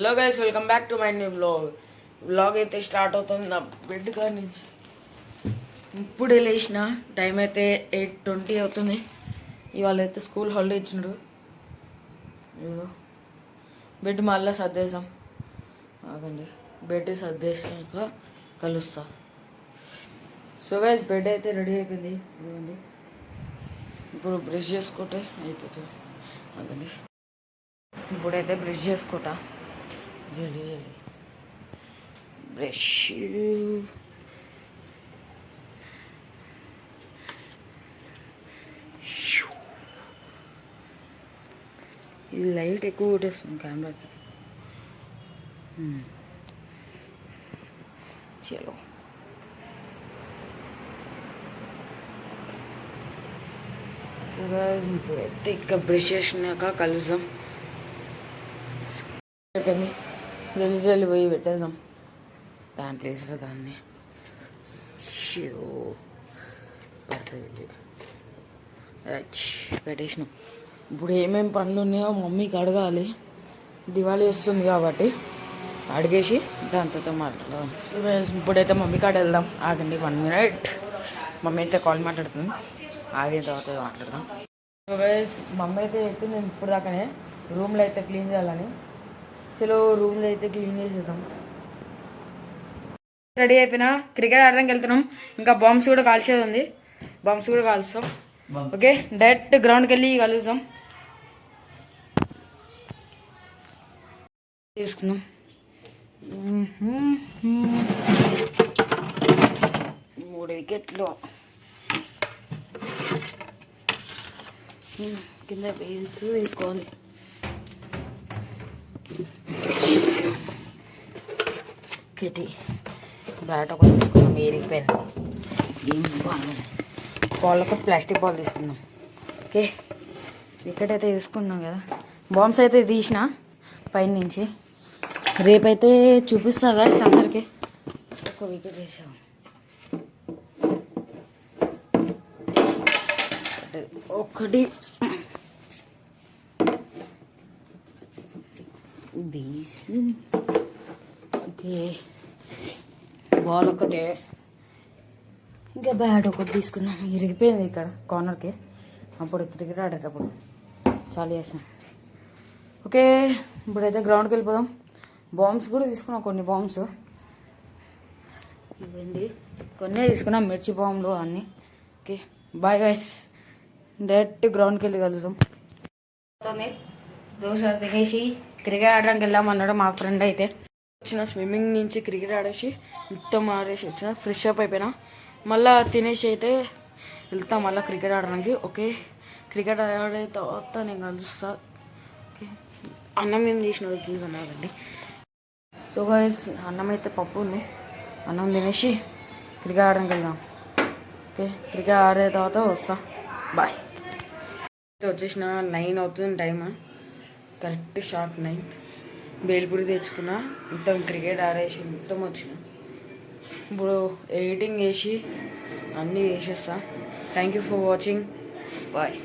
Hello guys, welcome back to my new vlog అయితే start అవుతుంది నా బెడ్ కాడి నుంచి. ఇప్పుడే లేచిన, టైం అయితే 8:20 అవుతుంది. ఇవాళ అయితే స్కూల్ హాలిడే ఇచ్చినాడు. బెడ్ మళ్ళీ సర్దేశాం. ఆగండి, బెడ్ సర్దేశాక కలుస్తా. సో గైస్, బెడ్ అయితే రెడీ అయిపోయింది. ఇవ్వండి, ఇప్పుడు బ్రష్ చేసుకుంటే అయిపోతుంది. ఆగండి, ఇప్పుడైతే బ్రష్ చేసుకుంటా. జల్దీ బ్రష్. ఇది లైట్ ఎక్కువ కొట్టేస్తుంది కెమెరాకి. చలో, ఇప్పుడైతే ఇంకా బ్రష్ చేసినాక కలుద్దాం. అయిపోయింది, జల్లి పోయి పెట్టేద్దాం దాని ప్లేస్లో దాన్ని. పడుతుంది, పెట్టేసినాం. ఇప్పుడు ఏమేమి పనులు ఉన్నాయో మమ్మీకి అడగాలి. దివాళీ వస్తుంది కాబట్టి అడిగేసి దాంతో మాట్లాడదాం. ఇప్పుడైతే మమ్మీ కాడ వెళ్దాం. ఆగండి 1 minute. మమ్మీ అయితే కాల్ మాట్లాడుతుంది, ఆగిన తర్వాత మాట్లాడదాం. మమ్మీ అయితే చెప్పింది ఇప్పుడు దాకానే రూమ్లో అయితే క్లీన్ చేయాలని. చలో, రూమ్లో అయితే క్లీన్ చేసేద్దాం. రెడీ అయిపోయినా, క్రికెట్ ఆడడానికి వెళ్తున్నాం. ఇంకా బాంబ్స్ కూడా కాల్చేది ఉంది, బాంబ్స్ కూడా కాల్స్తాం. ఓకే, డైరెక్ట్ గ్రౌండ్కి వెళ్ళి కలుద్దాం. తీసుకుందాం. 3 వికెట్లు కింద వేసుకోవాలి. బ్యాట్ ఒకటి తీసుకున్నాం, ఏరిగిపోయింది. ఏం బాల్ ప్లాస్టిక్ బాల్ తీసుకున్నాం. ఓకే, వికెట్ అయితే తీసుకున్నాం కదా. బాంబ్స్ అయితే తీసిన పైన నుంచి. రేపైతే చూపిస్తా కదా అందరికి. ఒక వికెట్ వేసాం, ఒకటి బీస్. ఓకే, బాల్ ఒకటే, ఇంకా బ్యాట్ ఒకటి తీసుకున్నాం. ఇరిగిపోయింది ఇక్కడ కార్నర్కి. అప్పుడు క్రికెట్ ఆడేటప్పుడు చాలా చేసాం. ఓకే, ఇప్పుడైతే గ్రౌండ్కి వెళ్ళిపోదాం. బాంబ్స్ కూడా తీసుకున్నాం, కొన్ని బాంబ్స్. ఇవ్వండి, కొన్ని తీసుకున్నాం, మిర్చి బాంబులు అన్నీ. ఓకే, బాయ్ గైస్, డైరెక్ట్ గ్రౌండ్కి వెళ్ళి కలుద్దాం. దోశ తినేసి క్రికెట్ ఆడడానికి వెళ్దామన్నాడు మా ఫ్రెండ్. అయితే వచ్చిన స్విమ్మింగ్ నుంచి క్రికెట్ ఆడేసి మొత్తం ఆడేసి వచ్చిన, ఫ్రెష్ అప్ అయిపోయినా. మళ్ళీ తినేసి అయితే వెళ్తాం మళ్ళీ క్రికెట్ ఆడడానికి. ఓకే, క్రికెట్ ఆడే తర్వాత నేను కలుస్తా. ఓకే, అన్నం ఏం చేసినాడు చూసన్నారండి. సో గైస్, అన్నం అయితే పప్పు ఉంది. అన్నం తినేసి క్రికెట్ ఆడడానికి వెళ్దాం. ఓకే, క్రికెట్ ఆడే తర్వాత వస్తా. బాయ్. వచ్చేసిన 9 అవుతుంది టైం, కరెక్ట్ షార్ప్ 9. బేల్పూరి తెచ్చుకున్నా, మొత్తం క్రికెట్ ఆడేసి మొత్తం వచ్చిన. ఇప్పుడు ఎడిటింగ్ చేసి అన్నీ చేసేస్తా. Thank you for watching, bye.